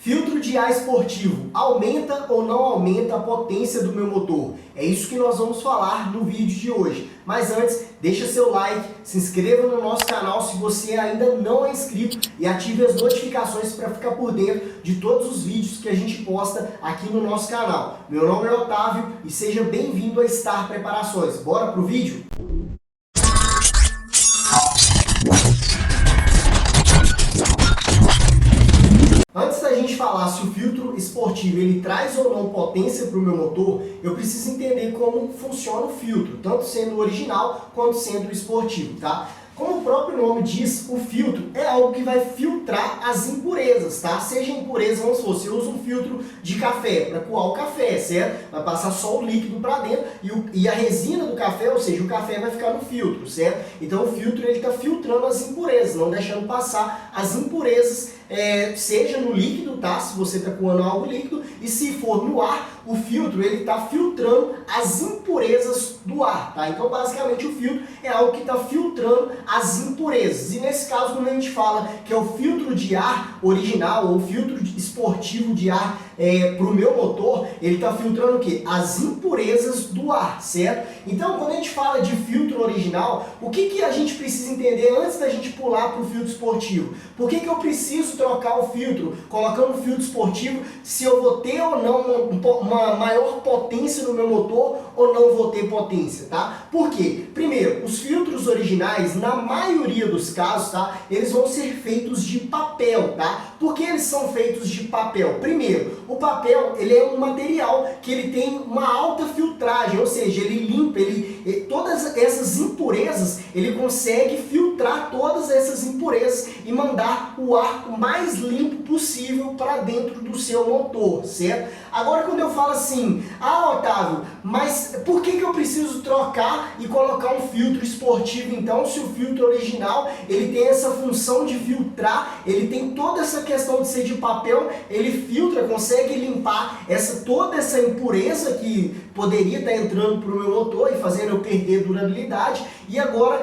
Filtro de ar esportivo aumenta ou não aumenta a potência do meu motor? É isso que nós vamos falar no vídeo de hoje. Mas antes, deixa seu like, se inscreva no nosso canal se você ainda não é inscrito e ative as notificações para ficar por dentro de todos os vídeos que a gente posta aqui no nosso canal. Meu nome é Otávio e seja bem-vindo a Star Preparações. Bora pro vídeo? Antes da gente falar se o filtro esportivo ele traz ou não potência para o meu motor, eu preciso entender como funciona o filtro, tanto sendo o original quanto sendo o esportivo, tá? Como o próprio nome diz, o filtro é algo que vai filtrar as impurezas, tá? Seja impureza, vamos supor, você usa um filtro de café para coar o café, certo? Vai passar só o líquido para dentro e a resina do café, ou seja, o café vai ficar no filtro, certo? Então o filtro ele está filtrando as impurezas, não deixando passar as impurezas, seja no líquido, tá? Se você está coando algo líquido, e se for no ar, o filtro ele está filtrando as impurezas do ar, tá? Então basicamente o filtro é algo que está filtrando as impurezas. E nesse caso, quando a gente fala que é o filtro de ar original ou filtro esportivo de ar para o meu motor, ele está filtrando o quê? As impurezas do ar, certo? Então quando a gente fala de filtro original, o que a gente precisa entender antes da gente pular para o filtro esportivo? Por que eu preciso trocar o filtro, colocando o filtro esportivo, se eu vou ter ou não uma maior potência no meu motor ou não vou ter potência, tá? Por quê? Primeiro, os filtros originais, na maioria dos casos, tá? Eles vão ser feitos de papel, tá? Por que eles são feitos de papel? Primeiro, o papel, ele é um material que ele tem uma alta filtragem, ou seja, ele limpa, todas essas impurezas, ele consegue filtrar todas essas impurezas e mandar o ar o mais limpo possível para dentro do seu motor, certo? Agora quando eu falo assim, Otávio, mas por que eu preciso trocar e colocar um filtro esportivo então, se o filtro original, ele tem essa função de filtrar, ele tem toda essa questão de ser de papel, ele filtra, consegue limpar toda essa impureza que poderia estar entrando para o meu motor e fazendo eu perder durabilidade, e agora,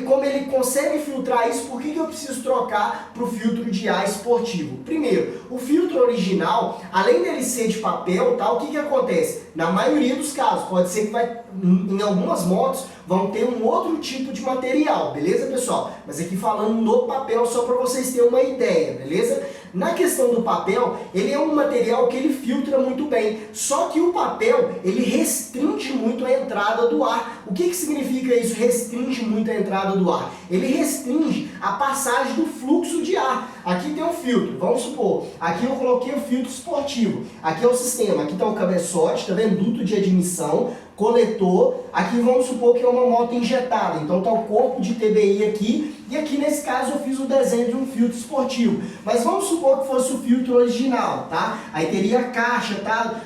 como ele consegue filtrar isso, por que eu preciso trocar para o filtro de ar esportivo? Primeiro, o filtro original, além dele ser de papel, tá, o que acontece? Na maioria dos casos, pode ser que em algumas motos vão ter um outro tipo de material, beleza, pessoal? Mas aqui falando no papel, só para vocês terem uma ideia, beleza? Na questão do papel, ele é um material que ele filtra muito bem, só que o papel, ele restringe muito a entrada do ar. O que significa isso, restringe muito a entrada do ar? Ele restringe a passagem do fluxo de ar. Aqui tem um filtro, vamos supor, aqui eu coloquei o filtro esportivo, aqui é o sistema, aqui está o cabeçote, tá vendo? Duto de admissão, coletor, aqui vamos supor que é uma moto injetada, então está o corpo de TBI aqui, e aqui nesse caso eu fiz o desenho de um filtro esportivo, mas vamos supor que fosse o filtro original, tá? Aí teria a caixa, tá?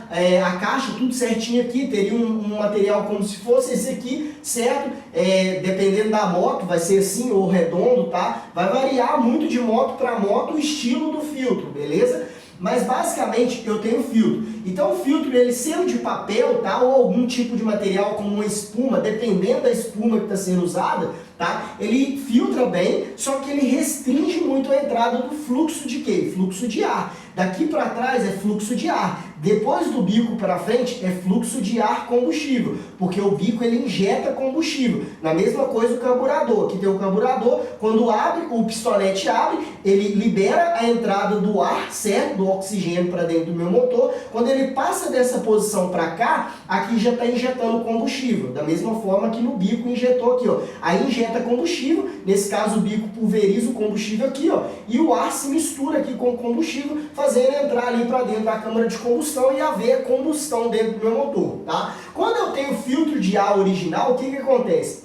A caixa tudo certinho aqui, teria um material como se fosse esse aqui, certo? Dependendo da moto, vai ser assim ou redondo, tá? Vai variar muito de moto para moto o estilo do filtro, beleza? Mas basicamente eu tenho filtro. Então o filtro, ele sendo de papel, tá? Ou algum tipo de material como uma espuma, dependendo da espuma que está sendo usada, tá? Ele filtra bem, só que ele restringe muito a entrada do fluxo de quê? Fluxo de ar. Daqui para trás é fluxo de ar. Depois do bico para frente é fluxo de ar combustível, porque o bico ele injeta combustível. Na mesma coisa o carburador. Aqui tem o carburador, quando abre, o pistolete abre, ele libera a entrada do ar, certo? Do oxigênio para dentro do meu motor. Quando ele passa dessa posição para cá, aqui já está injetando combustível. Da mesma forma que no bico injetou aqui, ó. Aí injeta combustível, nesse caso o bico pulveriza o combustível aqui, ó, e o ar se mistura aqui com o combustível, fazendo entrar ali para dentro da câmara de combustão e haver combustão dentro do meu motor, tá? Quando eu tenho filtro de ar original, o que acontece?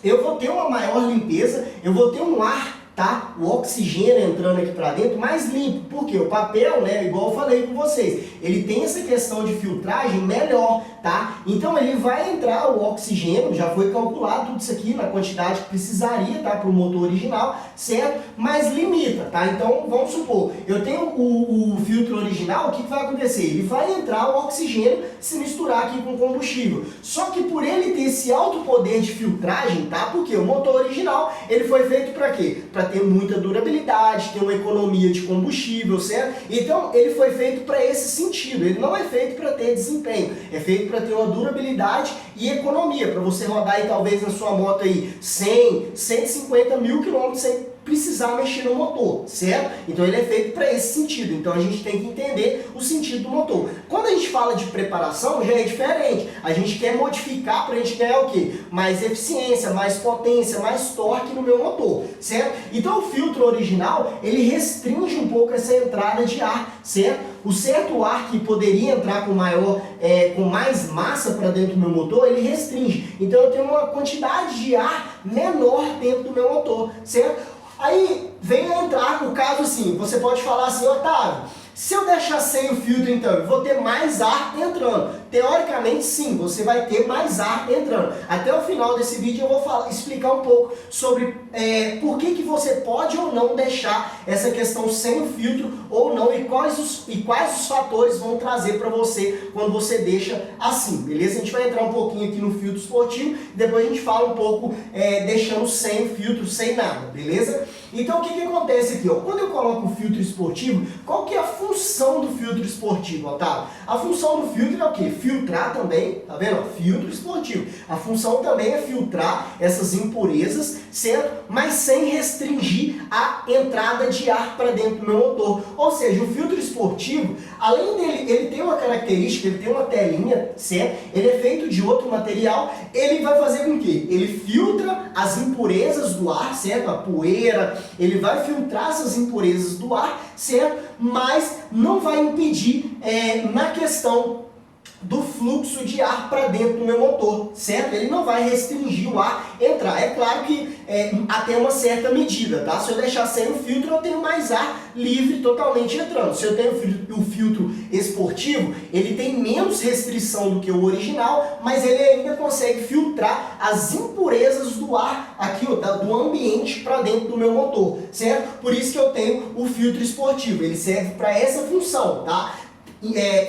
Eu vou ter uma maior limpeza, eu vou ter um ar, tá? O oxigênio entrando aqui para dentro mais limpo, porque o papel, né, igual eu falei com vocês, ele tem essa questão de filtragem melhor, tá? Então ele vai entrar o oxigênio, já foi calculado tudo isso aqui na quantidade que precisaria, tá, para o motor original, certo? Mas limita, tá? Então vamos supor, eu tenho o filtro filtro original, o que vai acontecer? Ele vai entrar o oxigênio se misturar aqui com o combustível. Só que por ele ter esse alto poder de filtragem, tá? Porque o motor original, ele foi feito para quê? Para ter muita durabilidade, ter uma economia de combustível, certo? Então, ele foi feito para esse sentido. Ele não é feito para ter desempenho. É feito para ter uma durabilidade e economia. Para você rodar aí, talvez, na sua moto aí 100, 150 mil quilômetros sem precisar mexer no motor, certo? Então ele é feito para esse sentido. Então a gente tem que entender o sentido do motor. Quando a gente fala de preparação, já é diferente. A gente quer modificar para a gente ganhar o quê? Mais eficiência, mais potência, mais torque no meu motor, certo? Então o filtro original, ele restringe um pouco essa entrada de ar, certo? O certo ar que poderia entrar com maior, com mais massa para dentro do meu motor, ele restringe. Então eu tenho uma quantidade de ar menor dentro do meu motor, certo? Aí vem a entrar o caso assim, você pode falar assim, Otávio, se eu deixar sem o filtro então, eu vou ter mais ar entrando. Teoricamente sim, você vai ter mais ar entrando. Até o final desse vídeo eu vou explicar um pouco sobre por que você pode ou não deixar essa questão sem o filtro ou não e quais os fatores vão trazer para você quando você deixa assim, beleza? A gente vai entrar um pouquinho aqui no filtro esportivo, depois a gente fala um pouco deixando sem o filtro, sem nada, beleza? Então o que acontece aqui? Ó? Quando eu coloco o filtro esportivo, qual que é a função do filtro esportivo, Otávio? A função do filtro é o quê? Filtrar também, tá vendo? Filtro esportivo. A função também é filtrar essas impurezas, certo? Mas sem restringir a entrada de ar para dentro do meu motor. Ou seja, o filtro esportivo, além dele, ele tem uma característica, ele tem uma telinha, certo? Ele é feito de outro material, ele vai fazer com que ele filtra as impurezas do ar, certo? A poeira, ele vai filtrar essas impurezas do ar, certo? Mas não vai impedir na questão do fluxo de ar para dentro do meu motor, certo? Ele não vai restringir o ar entrar. É claro que até uma certa medida, tá? Se eu deixar sem o filtro, eu tenho mais ar livre totalmente entrando. Se eu tenho o filtro esportivo, ele tem menos restrição do que o original, mas ele ainda consegue filtrar as impurezas do ar aqui, ó, do ambiente para dentro do meu motor, certo? Por isso que eu tenho o filtro esportivo. Ele serve para essa função, tá?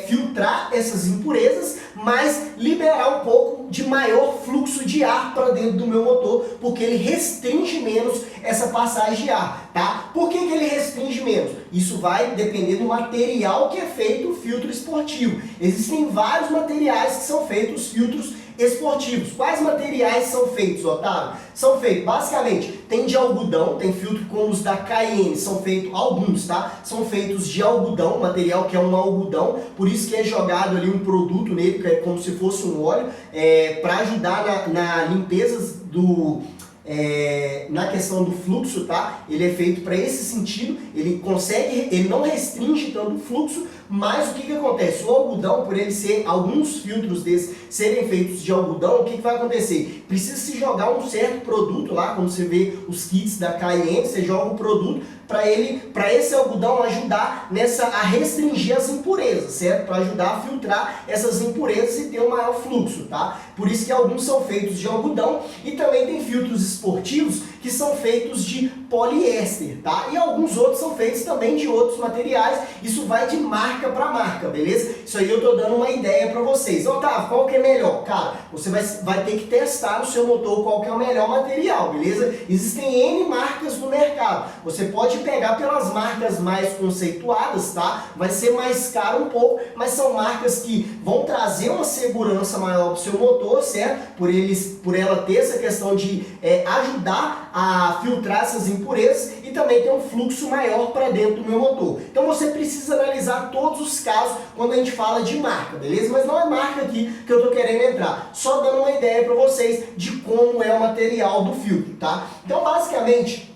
Filtrar essas impurezas, mas liberar um pouco de maior fluxo de ar para dentro do meu motor, porque ele restringe menos essa passagem de ar, tá? Por que ele restringe menos? Isso vai depender do material que é feito o filtro esportivo. Existem vários materiais que são feitos os filtros esportivos. Quais materiais são feitos, Otávio? São feitos, basicamente, tem de algodão, tem filtro como os da Cayenne, são feitos, alguns, tá? São feitos de algodão, material que é um algodão, por isso que é jogado ali um produto nele, que é como se fosse um óleo, para ajudar na limpeza na questão do fluxo, tá? Ele é feito para esse sentido, ele não restringe tanto o fluxo, mas o que acontece? O algodão, por ele ser, alguns filtros desses serem feitos de algodão, o que vai acontecer? Precisa se jogar um certo produto lá, como você vê os kits da Cayenne, você joga o produto para esse algodão ajudar a restringir as impurezas, certo? Para ajudar a filtrar essas impurezas e ter um maior fluxo, tá? Por isso que alguns são feitos de algodão e também tem filtros esportivos que são feitos de poliéster, tá? E alguns outros são feitos também de outros materiais. Isso vai de marca para marca, beleza? Isso aí eu tô dando uma ideia para vocês. Otávio, qual que é melhor? Cara, você vai ter que testar no seu motor qual que é o melhor material, beleza? Existem N marcas no mercado. Você pode pegar pelas marcas mais conceituadas, tá? Vai ser mais caro um pouco, mas são marcas que vão trazer uma segurança maior para o seu motor, certo? Por ela ter essa questão de ajudar a filtrar essas impurezas e também ter um fluxo maior para dentro do meu motor. Então você precisa analisar todos os casos quando a gente fala de marca, beleza? Mas não é marca aqui que eu estou querendo entrar, só dando uma ideia para vocês de como é o material do filtro, tá? Então basicamente,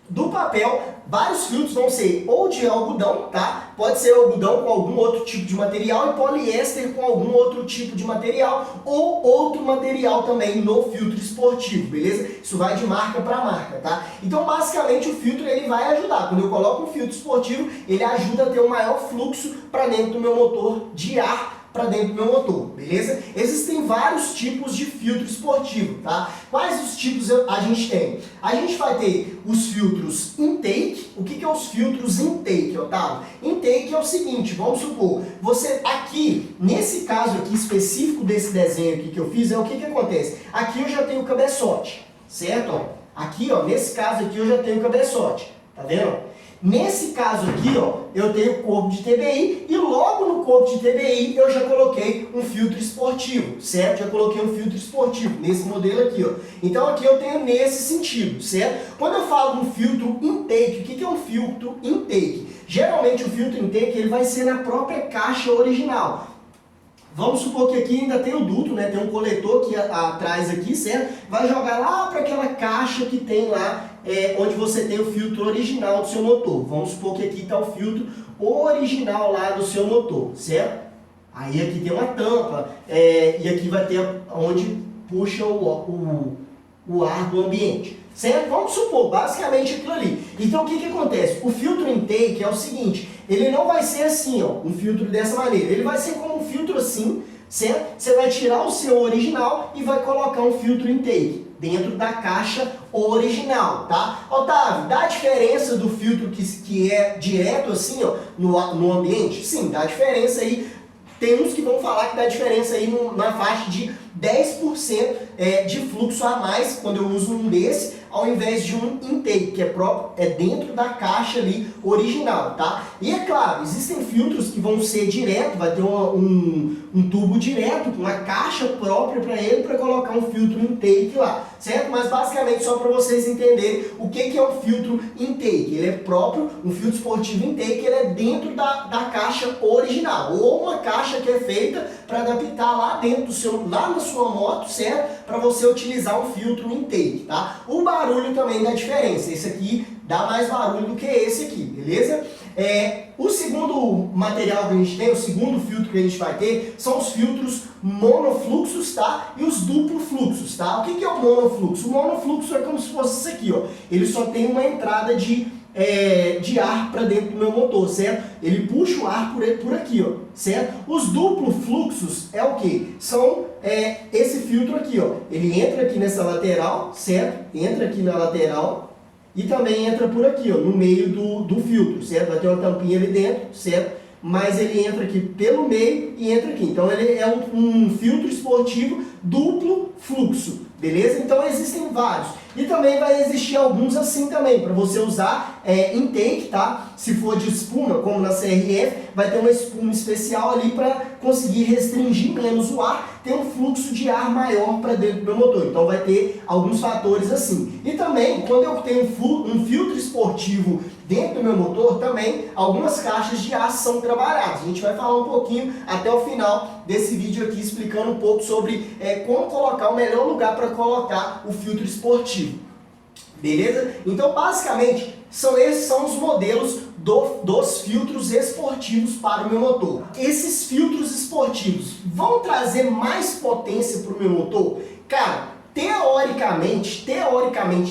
do papel, vários filtros vão ser ou de algodão, tá? Pode ser algodão com algum outro tipo de material e poliéster com algum outro tipo de material ou outro material também no filtro esportivo, beleza? Isso vai de marca para marca, tá? Então, basicamente, o filtro ele vai ajudar. Quando eu coloco um filtro esportivo, ele ajuda a ter um maior fluxo para dentro do meu motor de ar para dentro do meu motor, beleza? Existem vários tipos de filtro esportivo, tá? Quais os tipos a gente tem? A gente vai ter os filtros intake. O que é os filtros intake, Otávio? Intake é o seguinte, vamos supor, você aqui, nesse caso aqui específico desse desenho aqui que eu fiz, o que acontece? Aqui eu já tenho o cabeçote, certo? Ó, aqui, ó, nesse caso aqui eu já tenho o cabeçote, tá vendo? Nesse caso aqui, ó, eu tenho o corpo de TBI e logo no corpo de TBI eu já coloquei um filtro esportivo, certo? Já coloquei um filtro esportivo nesse modelo aqui, ó. Então aqui eu tenho nesse sentido, certo? Quando eu falo de um filtro intake, o que é um filtro intake? Geralmente o filtro intake ele vai ser na própria caixa original. Vamos supor que aqui ainda tem o duto, né? Tem um coletor aqui atrás aqui, certo? Vai jogar lá para aquela caixa que tem lá, onde você tem o filtro original do seu motor. Vamos supor que aqui está o filtro original lá do seu motor, certo? Aí aqui tem uma tampa, e aqui vai ter onde puxa o ar do ambiente. Certo? Vamos supor, basicamente aquilo ali. Então o que acontece? O filtro intake é o seguinte, ele não vai ser assim, ó, um filtro dessa maneira. Ele vai ser como um filtro assim, certo? Você vai tirar o seu original e vai colocar um filtro intake dentro da caixa original, tá? Otávio, dá a diferença do filtro que é direto assim, ó, no ambiente? Sim, dá a diferença aí. Tem uns que vão falar que dá diferença aí na faixa de 10% de fluxo a mais quando eu uso um desse, ao invés de um intake, que é dentro da caixa ali original, tá? E é claro, existem filtros que vão ser direto, vai ter um tubo direto, com uma caixa própria para ele, para colocar um filtro intake lá, certo? Mas basicamente só para vocês entenderem o que é um filtro intake. Ele é próprio, um filtro esportivo intake, ele é dentro da caixa original, ou uma caixa que é feita para adaptar lá dentro lá na sua moto, certo? Para você utilizar um filtro intake, tá? O barulho também dá diferença. Esse aqui dá mais barulho do que esse aqui, beleza? O segundo material que a gente tem, o segundo filtro que a gente vai ter, são os filtros monofluxos, tá? E os duplo fluxos, tá? O que é o monofluxo? O monofluxo é como se fosse isso aqui, ó. Ele só tem uma entrada de ar para dentro do meu motor, certo? Ele puxa o ar por aqui, ó, certo? Os duplo fluxos é o que? São esse filtro aqui, ó. Ele entra aqui nessa lateral, certo? Entra aqui na lateral e também entra por aqui, ó, no meio do filtro, certo? Vai ter uma tampinha ali dentro, certo? Mas ele entra aqui pelo meio e entra aqui. Então ele é um filtro esportivo duplo fluxo, beleza? Então existem vários. E também vai existir alguns assim também, para você usar intake, tá? Se for de espuma, como na CRF, vai ter uma espuma especial ali para conseguir restringir menos o ar, ter um fluxo de ar maior para dentro do meu motor. Então vai ter alguns fatores assim. E também, quando eu tenho um filtro esportivo dentro do meu motor, também algumas caixas de ar são trabalhadas. A gente vai falar um pouquinho até o final desse vídeo aqui, explicando um pouco sobre como colocar o melhor lugar para colocar o filtro esportivo. Beleza? Então, basicamente, esses são os modelos dos filtros esportivos para o meu motor. Esses filtros esportivos vão trazer mais potência para o meu motor? Cara, teoricamente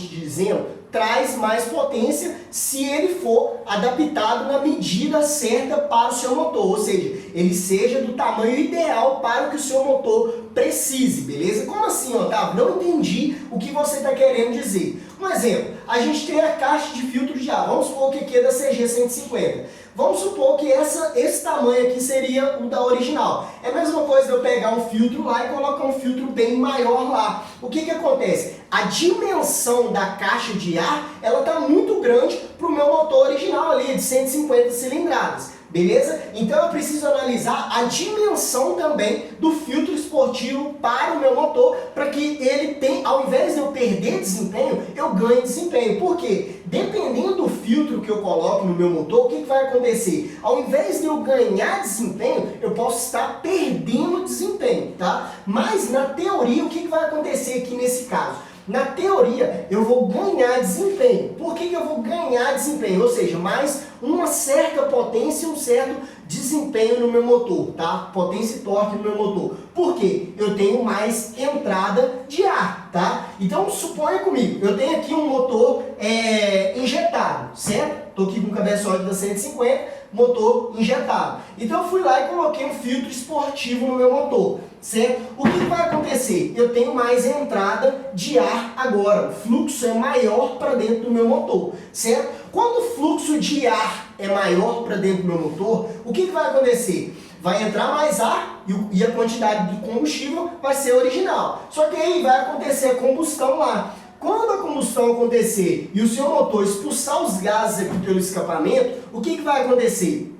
dizendo, traz mais potência se ele for adaptado na medida certa para o seu motor, ou seja, ele seja do tamanho ideal para o que o seu motor precise, beleza? Como assim, Otávio? Não entendi o que você está querendo dizer. Um exemplo, a gente tem a caixa de filtro de ar, vamos supor que aqui é da CG 150. Vamos supor que esse tamanho aqui seria o da original. É a mesma coisa de eu pegar um filtro lá e colocar um filtro bem maior lá. O que acontece? A dimensão da caixa de ar, ela está muito grande para o meu motor original ali, de 150 cilindradas. Beleza? Então eu preciso analisar a dimensão também do filtro esportivo para o meu motor, para que ele tenha, ao invés de eu perder desempenho, eu ganhe desempenho. Por quê? Dependendo do filtro que eu coloco no meu motor, o que vai acontecer? Ao invés de eu ganhar desempenho, eu posso estar perdendo desempenho, tá? Mas na teoria, o que vai acontecer aqui nesse caso? Na teoria, eu vou ganhar desempenho. Por que eu vou ganhar desempenho? Ou seja, mais uma certa potência e um certo desempenho no meu motor, tá? Potência e torque no meu motor. Por quê? Eu tenho mais entrada de ar, tá? Então, suponha comigo, eu tenho aqui um motor injetado, certo? Estou aqui com o cabeçote da 150, motor injetado. Então eu fui lá e coloquei um filtro esportivo no meu motor, certo? O que vai acontecer? Eu tenho mais entrada de ar agora, o fluxo é maior para dentro do meu motor, certo? Quando o fluxo de ar é maior para dentro do meu motor, o que vai acontecer? Vai entrar mais ar e a quantidade de combustível vai ser original. Só que aí vai acontecer a combustão lá. Quando a combustão acontecer e o seu motor expulsar os gases aqui pelo escapamento, o que vai acontecer?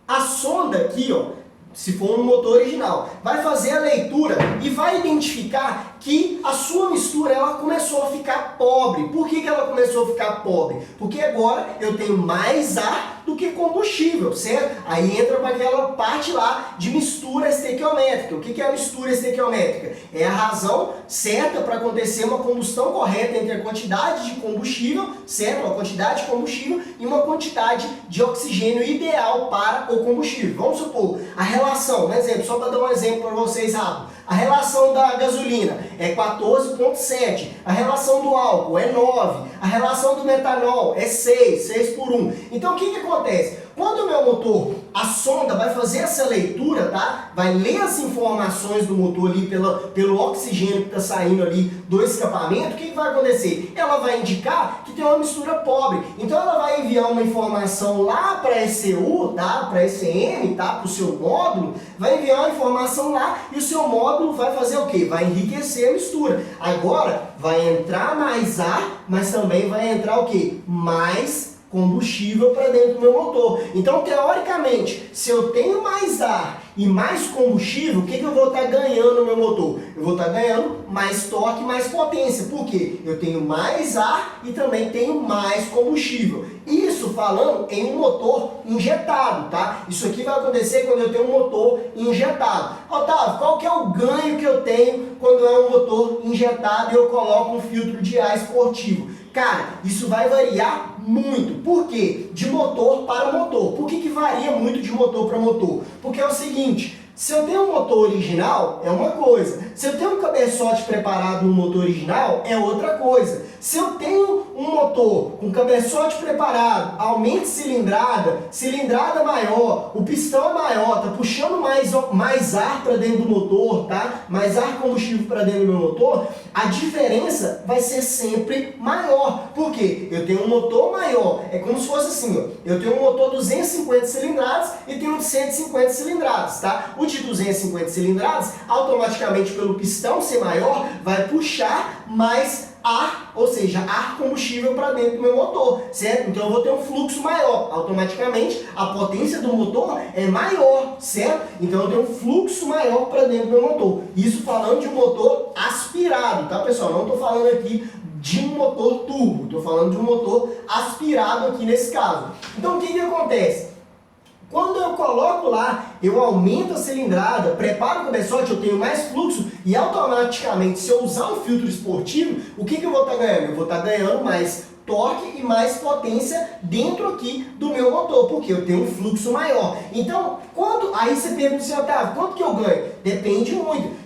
A sonda aqui, ó, se for um motor original, vai fazer a leitura e vai identificar que a sua mistura ela começou a ficar pobre. Por que ela começou a ficar pobre? Porque agora eu tenho mais ar do que combustível, certo? Aí entra para aquela parte lá de mistura estequiométrica. O que é a mistura estequiométrica? É a razão certa para acontecer uma combustão correta entre a quantidade de combustível, certo? Uma quantidade de combustível e uma quantidade de oxigênio ideal para o combustível. Vamos supor, a relação, um exemplo, só para dar um exemplo para vocês rápido. A relação da gasolina é 14,7. A relação do álcool é 9. A relação do metanol é 6, 6 por 1. Então o que acontece? Quando o meu motor, a sonda vai fazer essa leitura, tá? Vai ler as informações do motor ali pelo oxigênio que está saindo ali do escapamento, o que vai acontecer? Ela vai indicar que tem uma mistura pobre. Então ela vai enviar uma informação lá para a ECU, tá? Para a ECM, tá? Para o seu módulo, vai enviar uma informação lá e o seu módulo vai fazer o quê? Vai enriquecer a mistura. Agora vai entrar mais ar, mas também vai entrar o quê? Mais combustível para dentro do meu motor. Então, teoricamente, se eu tenho mais ar e mais combustível, o que eu vou estar ganhando no meu motor? Eu vou estar ganhando mais torque e mais potência. Por quê? Eu tenho mais ar e também tenho mais combustível. Isso falando em um motor injetado, tá? Isso aqui vai acontecer quando eu tenho um motor injetado. Otávio, qual que é o ganho que eu tenho quando é um motor injetado e eu coloco um filtro de ar esportivo? Cara, isso vai variar muito. Por quê? De motor para motor. Por que varia muito de motor para motor? Porque é o seguinte, se eu tenho um motor original, é uma coisa. Se eu tenho um cabeçote preparado no motor original, é outra coisa. Se eu tenho um motor com cabeçote preparado, aumento de cilindrada, cilindrada maior, o pistão é maior, tá puxando mais ar para dentro do motor, tá? Mais ar combustível para dentro do meu motor, a diferença vai ser sempre maior. Por quê? Eu tenho um motor maior, é como se fosse assim, ó. Eu tenho um motor 250 cilindradas e tenho um de 150 cilindradas, tá? O de 250 cilindradas, automaticamente pelo pistão ser maior, vai puxar mais ar, ou seja, ar combustível para dentro do meu motor, certo? Então eu vou ter um fluxo maior, automaticamente a potência do motor é maior, certo? Então eu tenho um fluxo maior para dentro do meu motor. Isso falando de um motor aspirado, tá, pessoal? Não estou falando aqui de um motor turbo, estou falando de um motor aspirado aqui nesse caso. Então o que acontece? Quando eu coloco lá, eu aumento a cilindrada, preparo o cabeçote, eu tenho mais fluxo e automaticamente, se eu usar um filtro esportivo, o que eu vou estar ganhando? Eu vou estar ganhando mais torque e mais potência dentro aqui do meu motor, porque eu tenho um fluxo maior. Então, aí você pergunta assim, Otávio, quanto que eu ganho? Depende muito.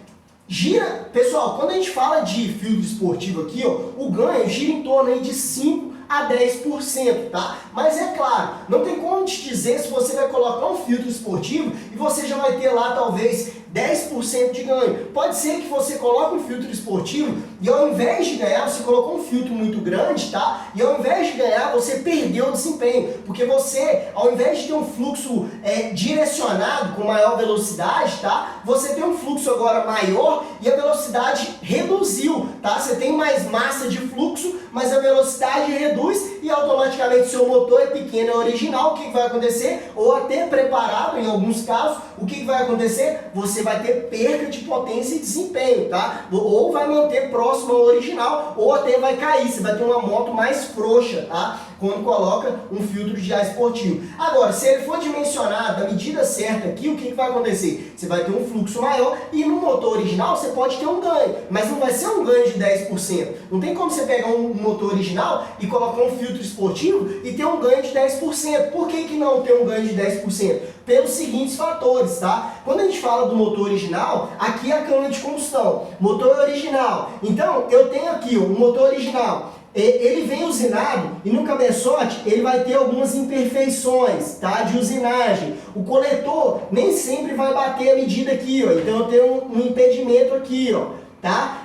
Gira, pessoal, quando a gente fala de filtro esportivo aqui, ó, o ganho gira em torno aí de 5 a 10%, tá? Mas é claro, não tem como te dizer se você vai colocar um filtro esportivo e você já vai ter lá talvez 10% de ganho. Pode ser que você coloque um filtro esportivo e ao invés de ganhar, você colocou um filtro muito grande, tá? E ao invés de ganhar, você perdeu o desempenho. Porque você, ao invés de ter um fluxo direcionado com maior velocidade, tá? Você tem um fluxo agora maior e a velocidade reduziu, tá? Você tem mais massa de fluxo, mas a velocidade reduz e automaticamente seu motor é pequeno, é original. O que vai acontecer? Ou até preparado em alguns casos, o que vai acontecer? Você vai ter perda de potência e desempenho, tá? Ou vai manter próximo ao original, ou até vai cair. Você vai ter uma moto mais frouxa, tá? Quando coloca um filtro de ar esportivo. Agora, se ele for dimensionado da medida certa aqui, o que vai acontecer? Você vai ter um fluxo maior e no motor original você pode ter um ganho, mas não vai ser um ganho de 10%. Não tem como você pegar um motor original e colocar um filtro esportivo e ter um ganho de 10%. Por que não ter um ganho de 10%? Pelos seguintes fatores, tá? Quando a gente fala do motor original, aqui é a câmara de combustão, motor original. Então, eu tenho aqui um motor original. ele vem usinado e no cabeçote ele vai ter algumas imperfeições, tá, de usinagem. O coletor nem sempre vai bater a medida aqui, ó, então eu tenho um impedimento aqui, ó, tá?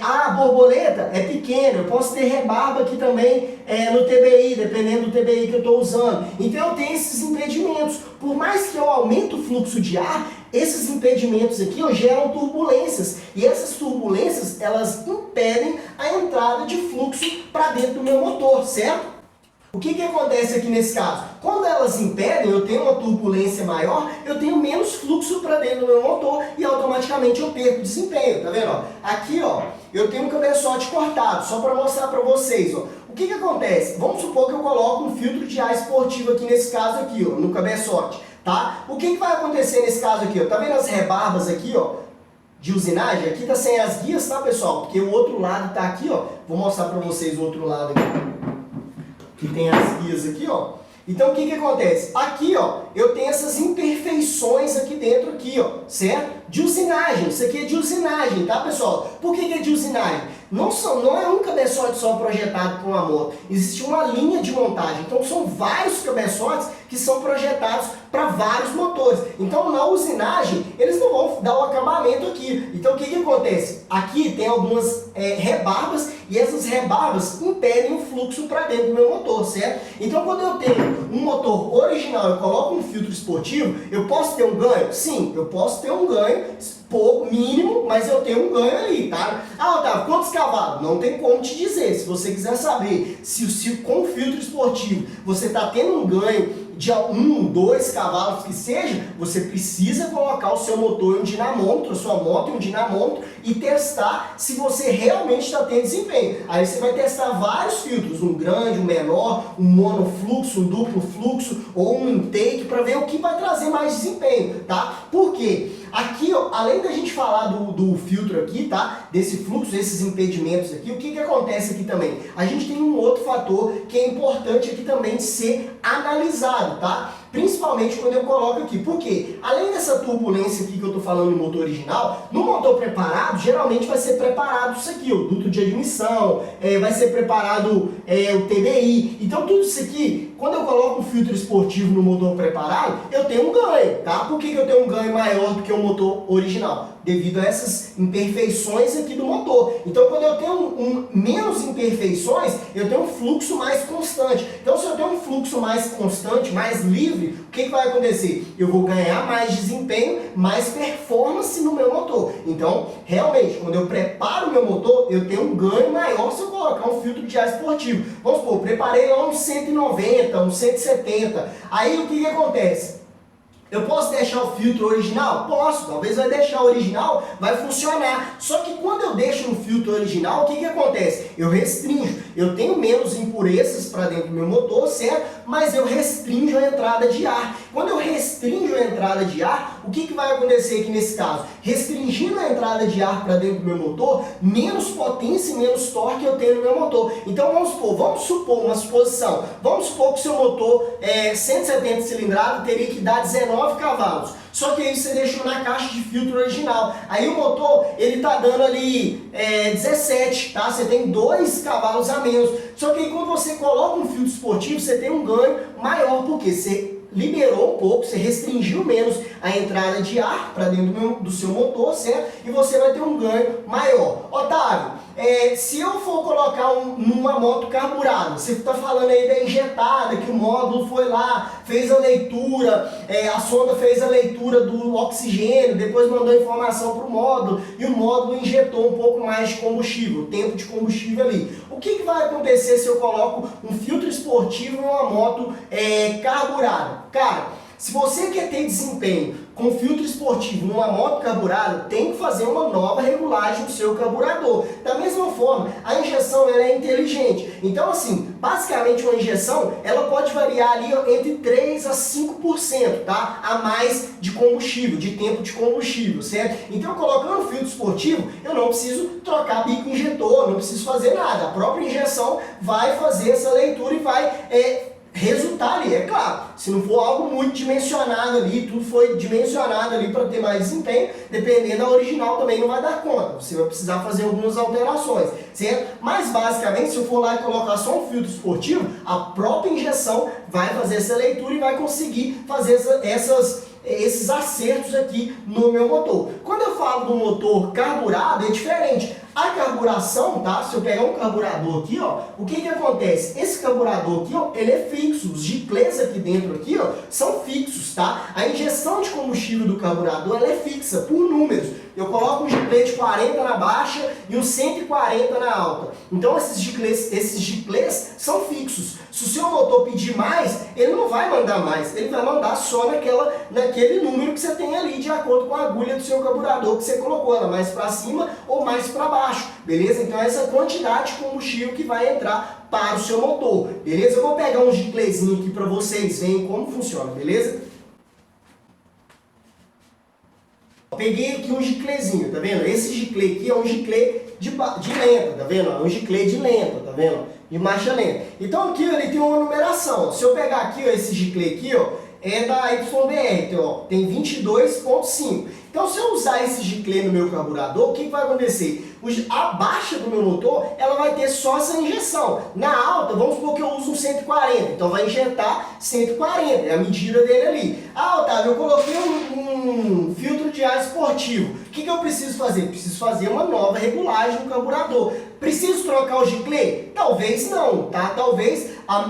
A borboleta é pequena, eu posso ter rebarba aqui também no TBI, dependendo do TBI que eu estou usando. Então eu tenho esses impedimentos. Por mais que eu aumente o fluxo de ar, esses impedimentos aqui geram turbulências. E essas turbulências, elas impedem a entrada de fluxo para dentro do meu motor, certo? O que acontece aqui nesse caso? Quando elas impedem, eu tenho uma turbulência maior, eu tenho menos fluxo para dentro do meu motor e automaticamente eu perco desempenho, tá vendo? Ó? Aqui, ó, eu tenho um cabeçote cortado, só para mostrar para vocês. Ó. O que acontece? Vamos supor que eu coloco um filtro de ar esportivo aqui nesse caso aqui, ó, no cabeçote, tá? O que vai acontecer nesse caso aqui? Ó? Tá vendo as rebarbas aqui, ó? De usinagem? Aqui tá sem as guias, tá, pessoal? Porque o outro lado tá aqui, ó. Vou mostrar para vocês o outro lado aqui. Que tem as guias aqui, ó. Então, o que acontece? Aqui, ó, eu tenho essas imperfeições aqui dentro, aqui, ó, certo? De usinagem. Isso aqui é de usinagem, tá, pessoal? Por que é de usinagem? Não é um cabeçote só projetado para uma moto. Existe uma linha de montagem. Então, são vários cabeçotes que são projetados para vários motores. Então, na usinagem, eles não vão dar o acabamento aqui. Então, o que acontece? Aqui tem algumas rebarbas e essas rebarbas impedem o fluxo para dentro do meu motor, certo? Então, quando eu tenho um motor original, eu coloco um filtro esportivo, eu posso ter um ganho? Sim, eu posso ter um ganho pouco, mínimo, mas eu tenho um ganho ali, tá? Ah, Otávio, quantos cavalos? Não tem como te dizer. Se você quiser saber se com o filtro esportivo você está tendo um ganho de 1, 2 cavalos que seja, você precisa colocar o seu motor em um dinamômetro, a sua moto em um dinamômetro e testar se você realmente está tendo desempenho. Aí você vai testar vários filtros, um grande, um menor, um monofluxo, um duplo fluxo ou um intake para ver o que vai trazer mais desempenho, tá? Por quê? Aqui, ó, além da gente falar do filtro aqui, tá? Desse fluxo, desses impedimentos aqui, o que acontece aqui também? A gente tem um outro fator que é importante aqui também de ser analisado, tá? Principalmente quando eu coloco aqui. Por quê? Além dessa turbulência aqui que eu estou falando no motor original, no motor preparado, geralmente vai ser preparado isso aqui, o duto de admissão, vai ser preparado o TBI. Então tudo isso aqui, quando eu coloco um filtro esportivo no motor preparado, eu tenho um ganho, tá? Por que eu tenho um ganho maior do que o motor original? Devido a essas imperfeições aqui do motor. Então, quando eu tenho menos imperfeições, eu tenho um fluxo mais constante. Então, se eu tenho um fluxo mais constante, mais livre, o que vai acontecer? Eu vou ganhar mais desempenho, mais performance no meu motor. Então, realmente, quando eu preparo o meu motor, eu tenho um ganho maior se eu colocar um filtro de ar esportivo. Vamos supor, preparei lá uns 190, uns 170. Aí, o que acontece? Eu posso deixar o filtro original? Posso, talvez vai deixar o original, vai funcionar. Só que quando eu deixo no filtro original, o que acontece? Eu restringo, eu tenho menos impurezas para dentro do meu motor, certo? Mas eu restringo a entrada de ar. Quando eu restringo a entrada de ar, o que vai acontecer aqui nesse caso? Restringindo a entrada de ar para dentro do meu motor, menos potência e menos torque eu tenho no meu motor. Então vamos supor uma suposição. Vamos supor que o seu motor 170 cilindrada teria que dar 19 cavalos. Só que aí você deixou na caixa de filtro original. Aí o motor, ele tá dando ali 17, tá? Você tem 2 cavalos a menos. Só que aí quando você coloca um filtro esportivo, você tem um ganho maior, porque você liberou um pouco, você restringiu menos a entrada de ar para dentro do seu motor, certo? E você vai ter um ganho maior. Otávio, se eu for colocar numa moto carburada, você está falando aí da injetada, que o módulo foi lá, fez a leitura, a sonda fez a leitura do oxigênio, depois mandou informação para o módulo, e o módulo injetou um pouco mais de combustível, o tempo de combustível ali. O que vai acontecer se eu coloco um filtro esportivo em uma moto carburada? Cara, se você quer ter desempenho com filtro esportivo numa moto carburada, tem que fazer uma nova regulagem do seu carburador. Da mesma forma, a injeção ela é inteligente. Então, assim, basicamente uma injeção ela pode variar ali entre 3 a 5%, tá? A mais de combustível, de tempo de combustível, certo? Então, colocando filtro esportivo, eu não preciso trocar bico injetor, não preciso fazer nada. A própria injeção vai fazer essa leitura e vai resultar ali, é claro. Se não for algo muito dimensionado ali, tudo foi dimensionado ali para ter mais desempenho, dependendo da original também não vai dar conta. Você vai precisar fazer algumas alterações, certo? Mas basicamente, se eu for lá e colocar só um filtro esportivo, a própria injeção vai fazer essa leitura e vai conseguir fazer esses acertos aqui no meu motor. Quando eu falo do motor carburado, é diferente. A carburação, tá? Se eu pegar um carburador aqui, ó, o que que acontece? Esse carburador aqui, ó, ele é fixo. Os giclês aqui dentro aqui, ó, são fixos, tá? A injeção de combustível do carburador, ela é fixa por números. Eu coloco um giclê de 40 na baixa e um 140 na alta. Então esses giclês são fixos. Se o seu motor pedir mais, ele não vai mandar mais, ele vai mandar só naquele número que você tem ali, de acordo com a agulha do seu carburador que você colocou, ela mais para cima ou mais para baixo, beleza? Então essa quantidade de combustível que vai entrar para o seu motor, beleza? Eu vou pegar um giclezinho aqui para vocês verem como funciona, beleza? Peguei aqui um giclezinho, tá vendo? Esse giclê aqui é um giclê de lenta, tá vendo? É um giclê de lenta, tá vendo? De marcha lenta. Então aqui ó, ele tem uma numeração. Se eu pegar aqui ó, esse giclê aqui, ó, é da YBR, então, ó, tem 22.5. Então se eu usar esse giclê no meu carburador, o que vai acontecer? A baixa do meu motor, ela vai ter só essa injeção. Na alta, vamos supor que eu uso um 140, então vai injetar 140, é a medida dele ali. Ah, Otávio, eu coloquei um filtro de ar esportivo. O que eu preciso fazer? Preciso fazer uma nova regulagem no carburador. Preciso trocar o giclê? Talvez não, tá? Talvez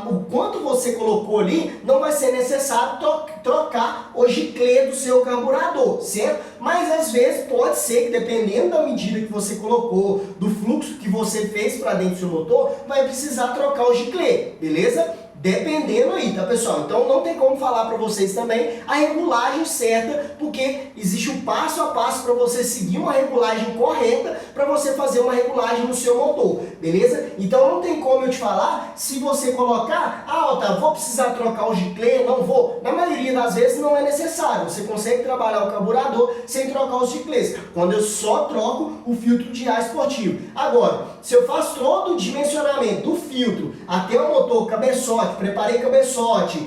o quanto você colocou ali não vai ser necessário trocar o giclê do seu carburador, certo? Mas às vezes pode ser que dependendo da medida que você colocou, do fluxo que você fez para dentro do seu motor, vai precisar trocar o giclê, beleza? Dependendo aí, tá pessoal? Então não tem como falar para vocês também a regulagem certa, porque existe um passo a passo para você seguir uma regulagem correta para você fazer uma regulagem no seu motor, beleza? Então não tem como eu te falar se você colocar, Otávio, vou precisar trocar o giclê, não vou. Na maioria das vezes não é necessário, você consegue trabalhar o carburador sem trocar os giclês, quando eu só troco o filtro de ar esportivo. Agora, se eu faço todo o dimensionamento do filtro até o motor, cabeçote, preparei cabeçote,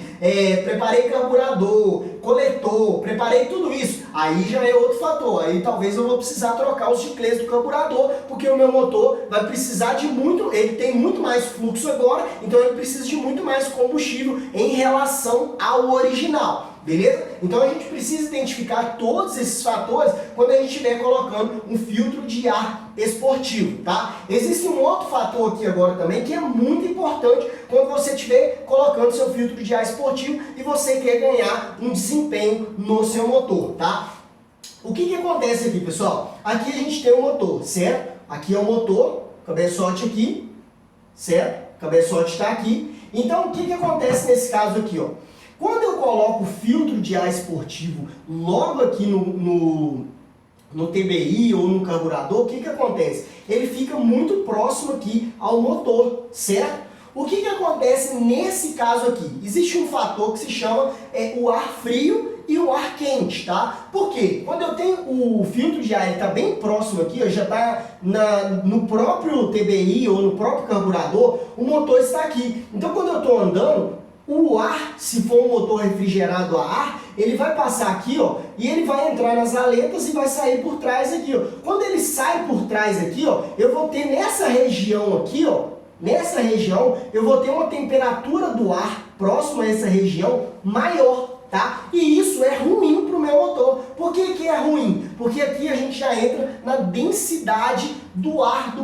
preparei carburador, coletor, preparei tudo isso, aí já é outro fator, aí talvez eu vou precisar trocar os giclês do carburador, porque o meu motor vai precisar de muito, ele tem muito mais fluxo agora, então ele precisa de muito mais combustível em relação ao original. Beleza? Então a gente precisa identificar todos esses fatores quando a gente estiver colocando um filtro de ar esportivo, tá? Existe um outro fator aqui agora também que é muito importante quando você estiver colocando seu filtro de ar esportivo e você quer ganhar um desempenho no seu motor, tá? O que acontece aqui, pessoal? Aqui a gente tem um motor, certo? Aqui é o motor, cabeçote aqui, certo? Cabeçote está aqui. Então o que acontece nesse caso aqui, ó? Quando eu coloco o filtro de ar esportivo logo aqui no TBI ou no carburador, o que acontece? Ele fica muito próximo aqui ao motor, certo? O que acontece nesse caso aqui? Existe um fator que se chama o ar frio e o ar quente, tá? Por quê? Quando eu tenho o filtro de ar, ele está bem próximo aqui, ó, já está no próprio TBI ou no próprio carburador, o motor está aqui. Então quando eu estou andando, o ar, se for um motor refrigerado a ar, ele vai passar aqui, ó, e ele vai entrar nas aletas e vai sair por trás aqui, ó. Quando ele sai por trás aqui, ó, eu vou ter nessa região aqui, ó, nessa região, eu vou ter uma temperatura do ar próximo a essa região maior, tá? E isso é ruim para o meu motor. Por que é ruim? Porque aqui a gente já entra na densidade do ar,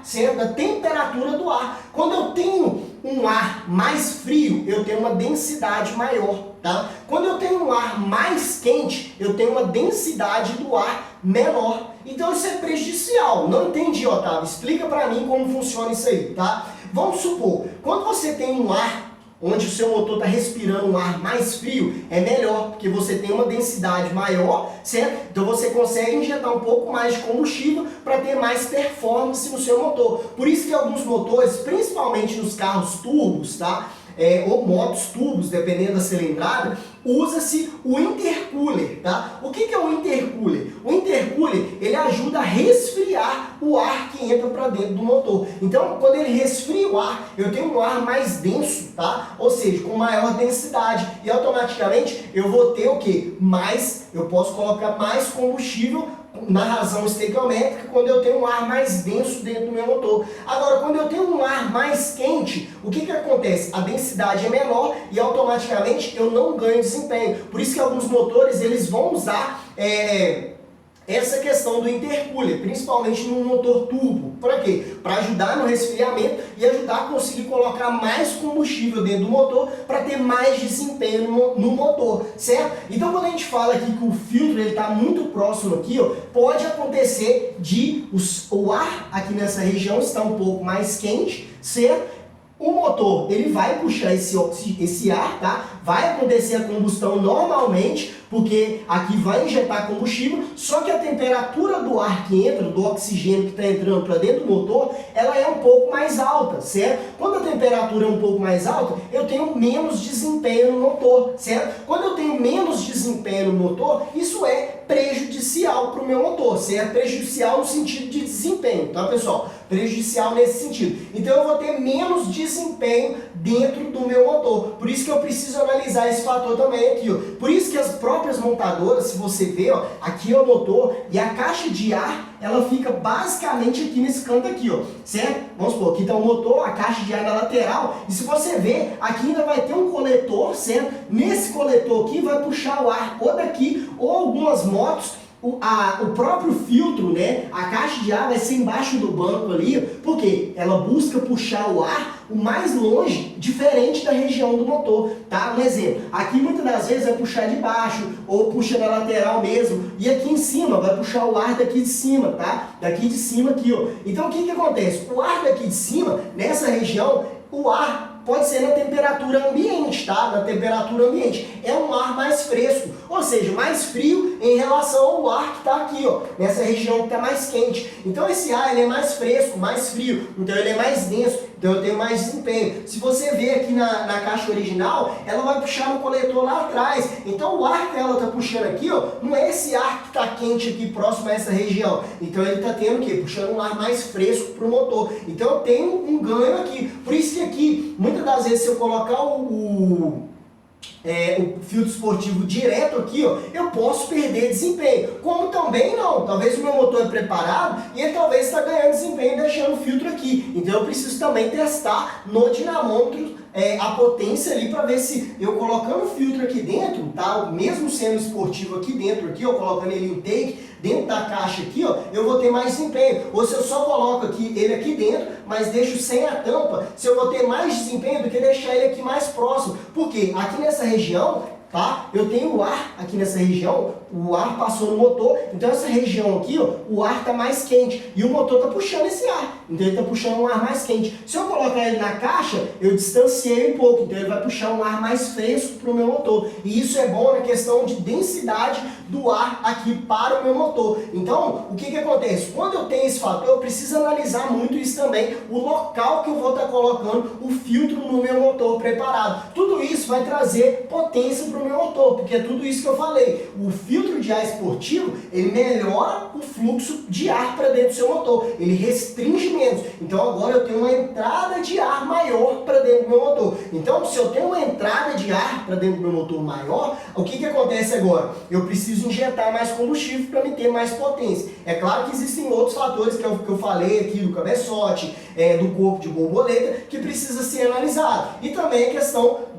certo? Da temperatura do ar. Quando eu tenho um ar mais frio, eu tenho uma densidade maior, tá? Quando eu tenho um ar mais quente, eu tenho uma densidade do ar menor. Então isso é prejudicial. Não entendi, Otávio? Explica para mim como funciona isso aí, tá? Vamos supor, quando você tem um ar onde o seu motor está respirando um ar mais frio, é melhor, porque você tem uma densidade maior, certo? Então você consegue injetar um pouco mais de combustível para ter mais performance no seu motor. Por isso que alguns motores, principalmente nos carros turbos, tá? ou motos turbos, dependendo da cilindrada, usa-se o intercooler, tá? O que é o intercooler? O intercooler, ele ajuda a resfriar o ar que entra para dentro do motor. Então, quando ele resfria o ar, eu tenho um ar mais denso, tá? Ou seja, com maior densidade. E automaticamente eu vou ter o quê? Eu posso colocar mais combustível na razão estequiométrica quando eu tenho um ar mais denso dentro do meu motor. Agora, quando eu tenho um ar mais quente, o que acontece? A densidade é menor e automaticamente eu não ganho desempenho. Por isso que alguns motores eles vão usar essa questão do intercooler, principalmente no motor turbo. Para quê? Para ajudar no resfriamento e ajudar a conseguir colocar mais combustível dentro do motor para ter mais desempenho no motor, certo? Então, quando a gente fala aqui que o filtro está muito próximo aqui, ó, pode acontecer de o ar aqui nessa região estar um pouco mais quente, certo? O motor, ele vai puxar esse ar, tá? Vai acontecer a combustão normalmente, porque aqui vai injetar combustível, só que a temperatura do ar que entra, do oxigênio que está entrando para dentro do motor, ela é um pouco mais alta, certo? Quando a temperatura é um pouco mais alta, eu tenho menos desempenho no motor, certo? Quando eu tenho menos desempenho no motor, isso é prejudicial para o meu motor, certo? Prejudicial no sentido de desempenho, tá, pessoal? Prejudicial nesse sentido. Então eu vou ter menos desempenho dentro do meu motor. Por isso que eu preciso analisar esse fator também aqui, ó. Por isso que as próprias montadoras, se você ver, ó, aqui é o motor e a caixa de ar, ela fica basicamente aqui nesse canto aqui, ó, certo? Vamos supor, aqui está o motor, a caixa de ar na lateral, e se você ver, aqui ainda vai ter um coletor, certo? Nesse coletor aqui vai puxar o ar ou daqui, ou algumas motos, o próprio filtro, né? A caixa de ar vai ser embaixo do banco ali, porque ela busca puxar o ar o mais longe, diferente da região do motor, tá? Um exemplo, aqui muitas das vezes vai puxar de baixo, ou puxa na lateral mesmo, e aqui em cima vai puxar o ar daqui de cima, tá? Daqui de cima aqui, ó. Então o que acontece? O ar daqui de cima, nessa região, o ar pode ser na temperatura ambiente, tá? Na temperatura ambiente. É um ar mais fresco, ou seja, mais frio em relação ao ar que está aqui, ó, nessa região que está mais quente. Então esse ar ele é mais fresco, mais frio, então ele é mais denso, então eu tenho mais desempenho. Se você ver aqui na caixa original, ela vai puxar no coletor lá atrás. Então o ar que ela está puxando aqui, ó, não é esse ar que está quente aqui próximo a essa região. Então ele está tendo o quê? Puxando um ar mais fresco para o motor. Então eu tenho um ganho aqui. Por isso que aqui, muitas das vezes, se eu colocar o filtro esportivo direto aqui, ó, eu posso perder desempenho. Como também não, talvez o meu motor é preparado e ele talvez está ganhando desempenho deixando o filtro aqui. Então eu preciso também testar no dinamômetro a potência ali para ver se eu colocando o filtro aqui dentro, tá? Mesmo sendo esportivo aqui dentro, aqui, ó, colocando ele em take dentro da caixa aqui, ó, eu vou ter mais desempenho. Ou se eu só coloco ele aqui dentro, mas deixo sem a tampa, se eu vou ter mais desempenho do que deixar ele aqui mais próximo. Porque aqui nessa região, tá? Eu tenho o ar aqui nessa região, o ar passou no motor, então essa região aqui, ó, o ar está mais quente e o motor está puxando esse ar, então ele está puxando um ar mais quente. Se eu colocar ele na caixa, eu distanciei um pouco, então ele vai puxar um ar mais fresco para o meu motor. E isso é bom na questão de densidade do ar aqui para o meu motor. Então, o que acontece? Quando eu tenho esse fator, eu preciso analisar muito isso também, o local que eu vou estar colocando o filtro no meu motor preparado. Tudo isso vai trazer potência para o meu motor, porque é tudo isso que eu falei. O filtro de ar esportivo, ele melhora o fluxo de ar para dentro do seu motor, ele restringe menos. Então agora eu tenho uma entrada de ar maior para dentro do meu motor. Então se eu tenho uma entrada de ar para dentro do meu motor maior, o que acontece agora? Eu preciso injetar mais combustível para me ter mais potência. É claro que existem outros fatores que eu falei aqui do cabeçote, do corpo de borboleta, que precisa ser analisado. E também a questão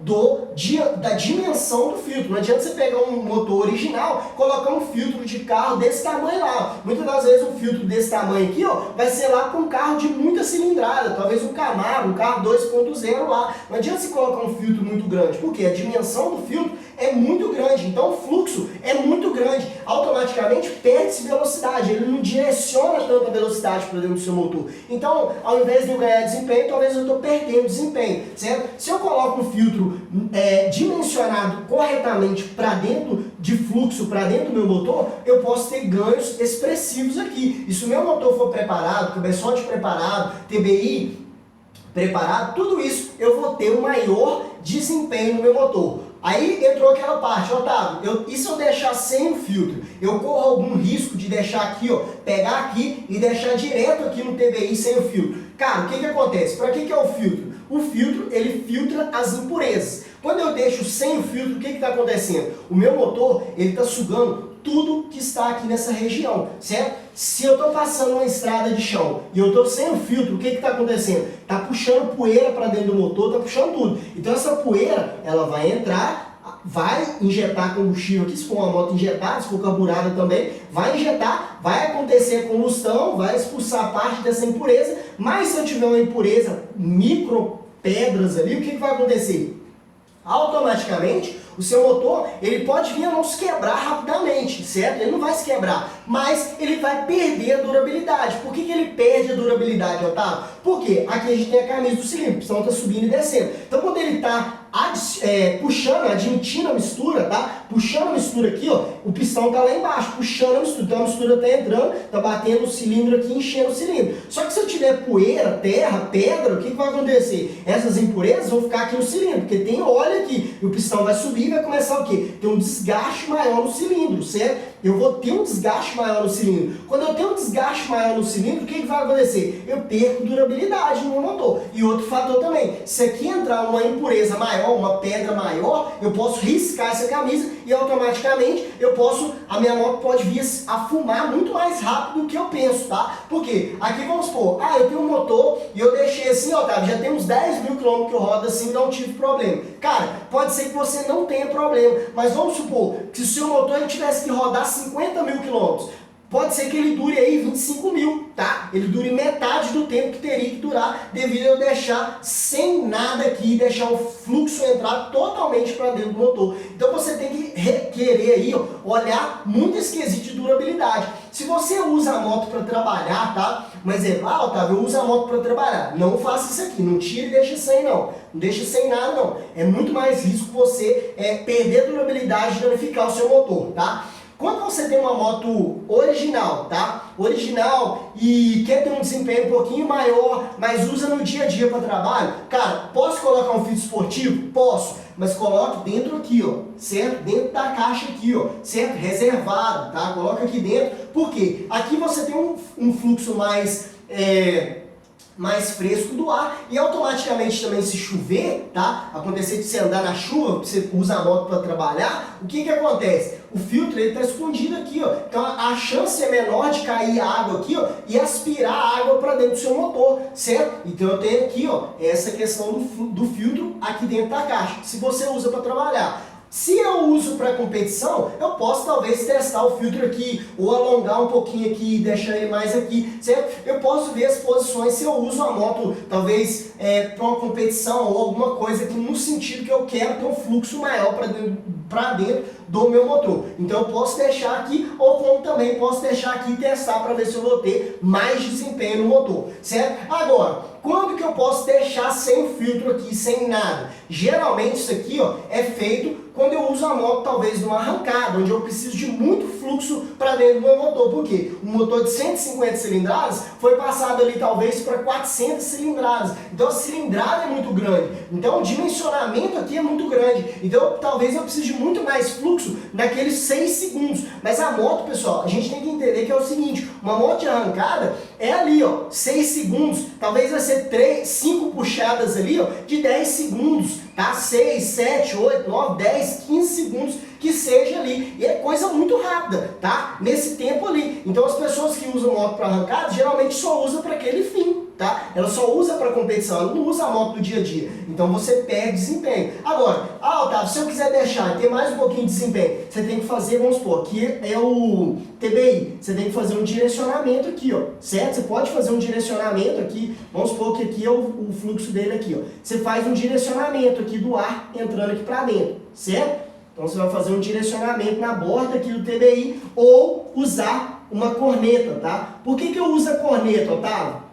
da dimensão do filtro. Não adianta você pegar um motor original, colocar um filtro de carro desse tamanho lá. Muitas das vezes um filtro desse tamanho aqui, ó, vai ser lá para um carro de muita cilindrada, talvez um Camaro, um carro 2.0 lá. Não adianta você colocar um filtro muito grande, porque a dimensão do filtro é muito grande, então o fluxo é muito grande, automaticamente perde-se velocidade, ele não direciona tanta velocidade para dentro do seu motor. Então, ao invés de eu ganhar desempenho, talvez eu estou perdendo desempenho, certo? Se eu coloco um filtro dimensionado corretamente para dentro de fluxo, para dentro do meu motor, eu posso ter ganhos expressivos aqui. E se o meu motor for preparado, cabeçote preparado, TBI preparado, tudo isso eu vou ter um maior desempenho no meu motor. Aí entrou aquela parte, Otávio, e se eu deixar sem o filtro? Eu corro algum risco de deixar aqui, ó, pegar aqui e deixar direto aqui no TBI sem o filtro. Cara, o que acontece? Para que é o filtro? O filtro, ele filtra as impurezas. Quando eu deixo sem o filtro, o que está acontecendo? O meu motor, ele está sugando tudo que está aqui nessa região, certo? Se eu estou passando uma estrada de chão e eu estou sem o filtro, o que está acontecendo? Está puxando poeira para dentro do motor, está puxando tudo. Então essa poeira, ela vai entrar, vai injetar combustível aqui, se for uma moto injetada, se for carburada também, vai injetar, vai acontecer combustão, vai expulsar parte dessa impureza, mas se eu tiver uma impureza, micro pedras ali, o que vai acontecer? Automaticamente, o seu motor, ele pode vir a não se quebrar rapidamente, certo? Ele não vai se quebrar, mas ele vai perder a durabilidade. Por que ele perde a durabilidade, Otávio? Porque aqui a gente tem a camisa do cilindro, o pistão está subindo e descendo. Então, quando ele está puxando, admitindo a mistura, tá? Puxando a mistura aqui, ó, o pistão tá lá embaixo, puxando a mistura. Então a mistura tá entrando, tá batendo no cilindro aqui, enchendo o cilindro. Só que se eu tiver poeira, terra, pedra, o que vai acontecer? Essas impurezas vão ficar aqui no cilindro, porque tem óleo aqui, e o pistão vai subir e vai começar o quê? Ter um desgaste maior no cilindro, certo? Eu vou ter um desgaste maior no cilindro. Quando eu tenho um desgaste maior no cilindro, o que vai acontecer? Eu perco durabilidade no meu motor. E outro fator também, se aqui entrar uma impureza maior, uma pedra maior, eu posso riscar essa camisa e automaticamente a minha moto pode vir a fumar muito mais rápido do que eu penso, tá? Porque aqui vamos supor, eu tenho um motor e eu deixei assim, Otávio, já tem uns 10 mil quilômetros que eu rodo assim e não tive problema. Cara, pode ser que você não tenha problema, mas vamos supor que se o seu motor ele tivesse que rodar 50 mil quilômetros, pode ser que ele dure aí 25 mil, tá? Ele dure metade do tempo que teria que durar devido a eu deixar sem nada aqui, deixar o fluxo entrar totalmente para dentro do motor. Então você tem que querer aí, ó, olhar muito esse quesito de durabilidade. Se você usa a moto para trabalhar, tá? Mas Otávio, eu uso a moto para trabalhar. Não faça isso aqui, não tire e deixa sem não. Não deixa sem nada não. É muito mais risco você perder a durabilidade e danificar o seu motor, tá? Quando você tem uma moto original, tá? Original e quer ter um desempenho um pouquinho maior, mas usa no dia a dia para trabalho, cara, posso colocar um filtro esportivo? Posso, mas coloque dentro aqui, ó, certo? Dentro da caixa aqui, ó, certo? Reservado, tá? Coloca aqui dentro, porque aqui você tem um fluxo mais fresco do ar e automaticamente também se chover, tá? Acontecer de você andar na chuva, você usa a moto para trabalhar, o que acontece? O filtro ele está escondido aqui, ó. Então a chance é menor de cair água aqui, ó, e aspirar a água para dentro do seu motor, certo? Então eu tenho aqui, ó, essa questão do filtro aqui dentro da caixa. Se você usa para trabalhar. Se eu uso para competição, eu posso talvez testar o filtro aqui, ou alongar um pouquinho aqui e deixar ele mais aqui, certo? Eu posso ver as posições se eu uso a moto, talvez para uma competição ou alguma coisa que no sentido que eu quero ter um fluxo maior para dentro do meu motor. Então eu posso deixar aqui, ou como também posso deixar aqui e testar para ver se eu vou ter mais desempenho no motor, certo? Agora, quando que eu posso deixar sem o filtro aqui, sem nada? Geralmente isso aqui, ó, é feito quando eu uso a moto talvez numa arrancada, onde eu preciso de muito fluxo para dentro do meu motor. Por quê? Um motor de 150 cilindradas foi passado ali talvez para 400 cilindradas. Então a cilindrada é muito grande. Então o dimensionamento aqui é muito grande. Então talvez eu precise de muito mais fluxo naqueles 6 segundos. Mas a moto, pessoal, a gente tem que entender que é o seguinte, uma moto de arrancada é ali, ó, 6 segundos. Talvez vai ser 5 puxadas ali, ó, de 10 segundos, tá? 6, 7, 8, 9, 10, 15 segundos que seja ali. E é coisa muito rápida, tá? Nesse tempo ali. Então as pessoas que usam moto para arrancada, geralmente só usam para aquele fim, tá? Ela só usa para competição, ela não usa a moto no dia a dia. Então você perde desempenho. Agora, Otávio, se eu quiser deixar e ter mais um pouquinho de desempenho, você tem que fazer, vamos supor, aqui é o TBI, você tem que fazer um direcionamento aqui, ó, certo? Você pode fazer um direcionamento aqui, vamos supor que aqui é o fluxo dele aqui, ó. Você faz um direcionamento aqui do ar entrando aqui para dentro, certo? Então você vai fazer um direcionamento na borda aqui do TBI ou usar uma corneta, tá? Por que eu uso a corneta, Otávio?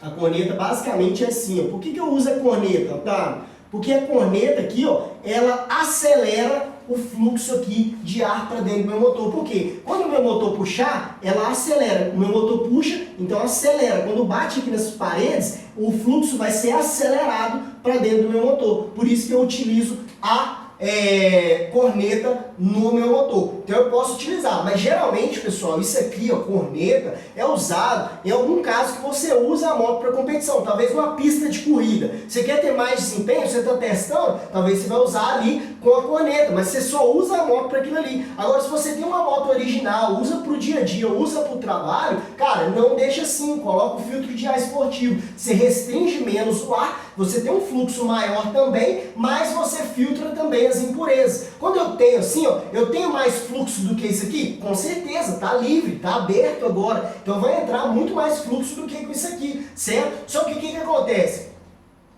A corneta basicamente é assim, ó. Por que eu uso a corneta, Otávio? Porque a corneta aqui, ó, ela acelera o fluxo aqui de ar para dentro do meu motor. Por quê? Quando o meu motor puxar, ela acelera. O meu motor puxa, então acelera. Quando bate aqui nas paredes, o fluxo vai ser acelerado para dentro do meu motor. Por isso que eu utilizo a corneta no meu motor. Então eu posso utilizar, mas geralmente, pessoal, isso aqui, ó, corneta, é usado em algum caso que você usa a moto para competição, talvez uma pista de corrida. Você quer ter mais desempenho, você está testando, talvez você vai usar ali com a corneta, mas você só usa a moto para aquilo ali. Agora, se você tem uma moto original, usa para o dia a dia, usa para o trabalho, cara, não deixa assim, coloca o filtro de ar esportivo. Você restringe menos o ar, você tem um fluxo maior também, mas você filtra também as impurezas. Quando eu tenho assim, ó, eu tenho mais fluxo do que isso aqui? Com certeza, tá livre, tá aberto agora. Então vai entrar muito mais fluxo do que com isso aqui, certo? Só que o que acontece?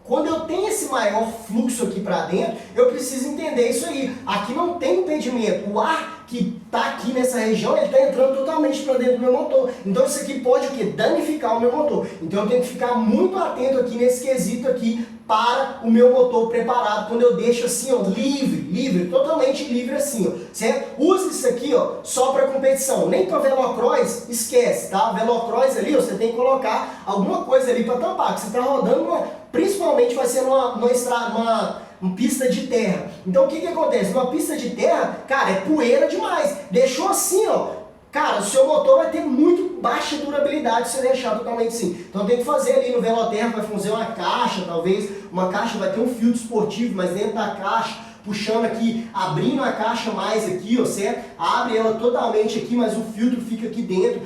Quando eu tenho esse maior fluxo aqui para dentro, eu preciso entender isso aí. Aqui não tem impedimento. O ar que está aqui nessa região, ele está entrando totalmente para dentro do meu motor. Então isso aqui pode o quê? Danificar o meu motor. Então eu tenho que ficar muito atento aqui nesse quesito aqui para o meu motor preparado. Quando eu deixo assim, ó, livre, totalmente livre assim, ó, certo? Use isso aqui, ó, só para competição. Nem para velocross, esquece, tá? Velocross ali, ó, você tem que colocar alguma coisa ali para tampar, que você está rodando principalmente vai ser uma pista de terra. Então o que acontece? Numa pista de terra, cara, é poeira demais. Deixou assim, ó, cara, o seu motor vai ter muito baixa durabilidade se você deixar totalmente assim. Então tem que fazer ali no Veloterra, vai fazer uma caixa, talvez, uma caixa vai ter um filtro esportivo, mas dentro da caixa, puxando aqui, abrindo a caixa mais aqui, ó, certo? Abre ela totalmente aqui, mas o filtro fica aqui dentro,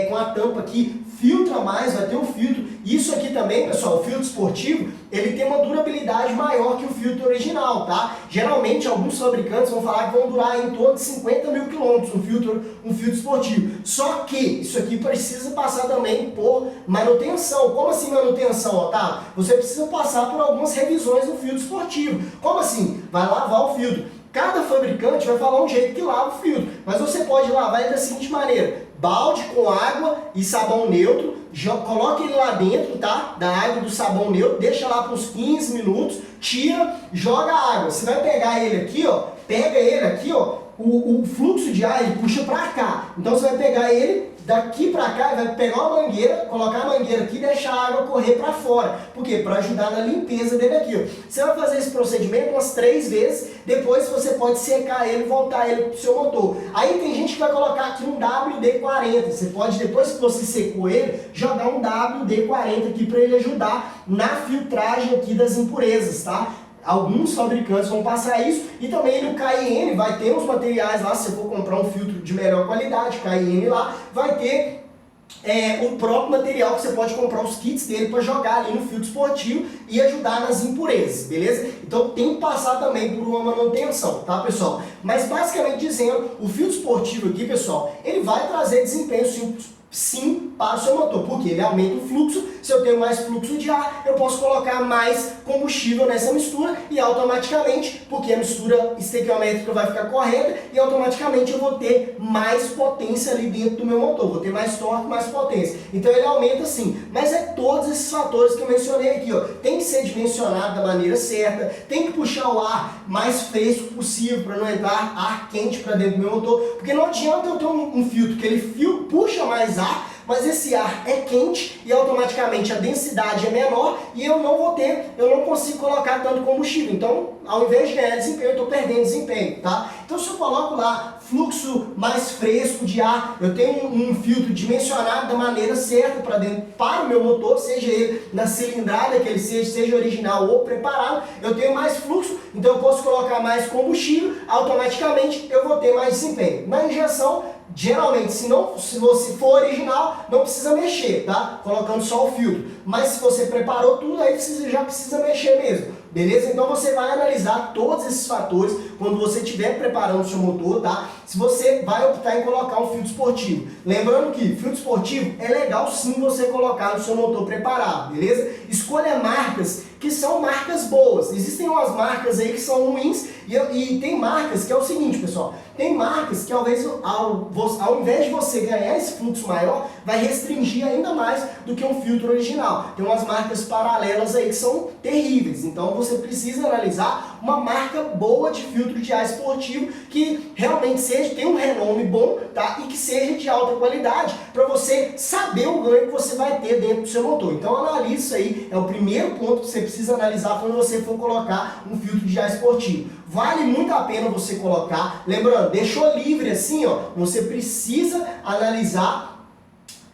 com a tampa aqui, filtra mais, vai ter um filtro. Isso aqui também, pessoal, o filtro esportivo, ele tem uma durabilidade maior que o filtro original, tá? Geralmente, alguns fabricantes vão falar que vão durar em torno de 50 mil quilômetros um filtro esportivo. Só que isso aqui precisa passar também por manutenção. Como assim manutenção, Otávio? Você precisa passar por algumas revisões no filtro esportivo. Como assim? Vai lavar o filtro. Cada fabricante vai falar um jeito que lava o filtro, mas você pode lavar ele da seguinte maneira: balde com água e sabão neutro, coloca ele lá dentro, tá? Da água do sabão neutro, deixa lá por uns 15 minutos, tira, joga a água. Você vai pegar ele aqui, ó, pega ele aqui, ó, o fluxo de ar ele puxa pra cá. Então você vai pegar ele daqui pra cá, vai pegar uma mangueira, colocar a mangueira aqui e deixar a água correr pra fora. Por quê? Pra ajudar na limpeza dele aqui, ó. Você vai fazer esse procedimento umas 3 vezes, depois você pode secar ele e voltar ele pro seu motor. Aí tem gente que vai colocar aqui um WD-40. Você pode, depois que você secou ele, jogar um WD-40 aqui pra ele ajudar na filtragem aqui das impurezas, tá? Alguns fabricantes vão passar isso, e também no KN vai ter uns materiais lá, se você for comprar um filtro de melhor qualidade, KN lá, vai ter o próprio material que você pode comprar os kits dele para jogar ali no filtro esportivo e ajudar nas impurezas, beleza? Então tem que passar também por uma manutenção, tá, pessoal? Mas basicamente dizendo, o filtro esportivo aqui, pessoal, ele vai trazer desempenho sim para o seu motor, porque ele aumenta o fluxo. Se eu tenho mais fluxo de ar, eu posso colocar mais combustível nessa mistura e automaticamente, porque a mistura estequiométrica vai ficar correta, e automaticamente eu vou ter mais potência ali dentro do meu motor, vou ter mais torque, mais potência. Então ele aumenta sim, mas é todos esses fatores que eu mencionei aqui, ó. Tem que ser dimensionado da maneira certa, tem que puxar o ar mais fresco possível para não entrar ar quente para dentro do meu motor, porque não adianta eu ter um filtro que ele puxa mais ar, mas esse ar é quente e automaticamente a densidade é menor e eu não consigo colocar tanto combustível. Então, ao invés de ganhar desempenho, eu estou perdendo desempenho, tá? Então, se eu coloco lá fluxo mais fresco de ar, eu tenho um filtro dimensionado da maneira certa para o meu motor, seja ele na cilindrada que ele seja original ou preparado, eu tenho mais fluxo, então eu posso colocar mais combustível, automaticamente eu vou ter mais desempenho. Na injeção, geralmente, se você for original, não precisa mexer, tá? Colocando só o filtro. Mas se você preparou tudo, aí você já precisa mexer mesmo. Beleza? Então você vai analisar todos esses fatores quando você estiver preparando o seu motor, tá? Se você vai optar em colocar um filtro esportivo. Lembrando que filtro esportivo é legal sim você colocar no seu motor preparado, beleza? Escolha marcas que são marcas boas. Existem umas marcas aí que são ruins e tem marcas que é o seguinte, pessoal. Tem marcas que ao invés de você ganhar esse fluxo maior, vai restringir ainda mais do que um filtro original. Tem umas marcas paralelas aí que são terríveis. Então você precisa analisar uma marca boa de filtro de ar esportivo que realmente tenha um renome bom, tá? E que seja de alta qualidade para você saber o ganho que você vai ter dentro do seu motor. Então analise isso aí, é o primeiro ponto que você precisa analisar quando você for colocar um filtro de ar esportivo. Vale muito a pena você colocar, lembrando, deixou livre assim, ó, você precisa analisar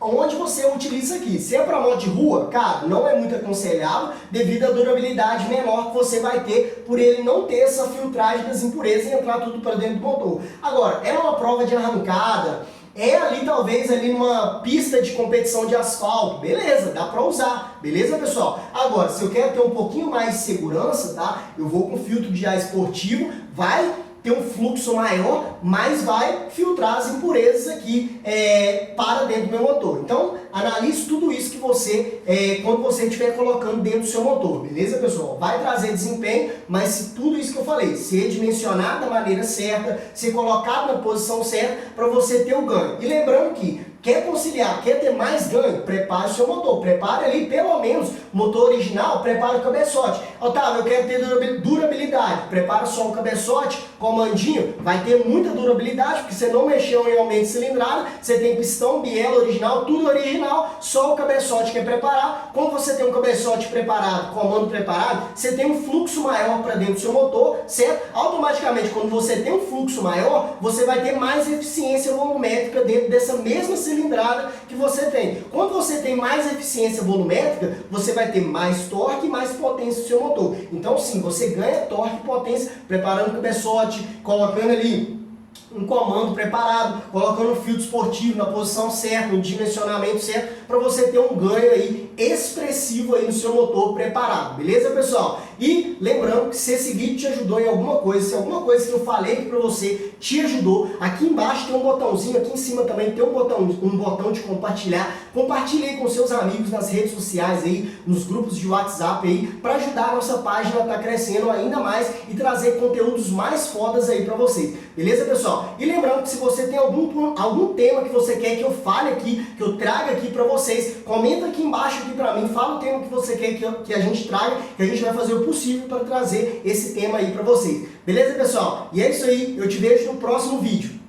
onde você utiliza aqui. Se é para moto de rua, cara, não é muito aconselhável devido à durabilidade menor que você vai ter por ele não ter essa filtragem das impurezas e entrar tudo para dentro do motor. Agora, é uma prova de arrancada, é ali talvez ali numa pista de competição de asfalto, beleza, dá para usar, beleza pessoal? Agora, se eu quero ter um pouquinho mais de segurança, tá? Eu vou com filtro de ar esportivo, vai ter um fluxo maior, mas vai filtrar as impurezas aqui para dentro do meu motor. Então, analise tudo isso que você, quando você estiver colocando dentro do seu motor, beleza pessoal? Vai trazer desempenho, mas se tudo isso que eu falei, ser dimensionado da maneira certa, ser colocado na posição certa para você ter o ganho. E lembrando que quer conciliar, quer ter mais ganho, prepare o seu motor. Prepare ali, pelo menos, motor original, prepare o cabeçote. Otávio, eu quero ter durabilidade. Prepara só o cabeçote, comandinho, vai ter muita durabilidade, porque você não mexeu em aumento de cilindrada, você tem pistão, biela original, tudo original, só o cabeçote que é preparar. Quando você tem um cabeçote preparado, comando preparado, você tem um fluxo maior para dentro do seu motor, certo? Automaticamente, quando você tem um fluxo maior, você vai ter mais eficiência volumétrica dentro dessa mesma cilindrada que você tem. Quando você tem mais eficiência volumétrica, você vai ter mais torque e mais potência no seu motor. Então sim, você ganha torque e potência preparando o cabeçote, colocando ali um comando preparado, colocando um filtro esportivo na posição certa, no dimensionamento certo, para você ter um ganho aí expressivo aí no seu motor preparado, beleza pessoal? E lembrando que se esse vídeo te ajudou em alguma coisa, se alguma coisa que eu falei aqui para você te ajudou, aqui embaixo tem um botãozinho, aqui em cima também tem um botão de compartilhar. Compartilhe aí com seus amigos nas redes sociais aí, nos grupos de WhatsApp aí, para ajudar a nossa página a estar crescendo ainda mais e trazer conteúdos mais fodas aí para vocês, beleza pessoal? E lembrando que se você tem algum tema que você quer que eu fale aqui, que eu traga aqui para vocês, comenta aqui embaixo aqui para mim, fala o tema que você quer que a gente traga, que a gente vai fazer o possível para trazer esse tema aí para vocês. Beleza, pessoal? E é isso aí, eu te vejo no próximo vídeo.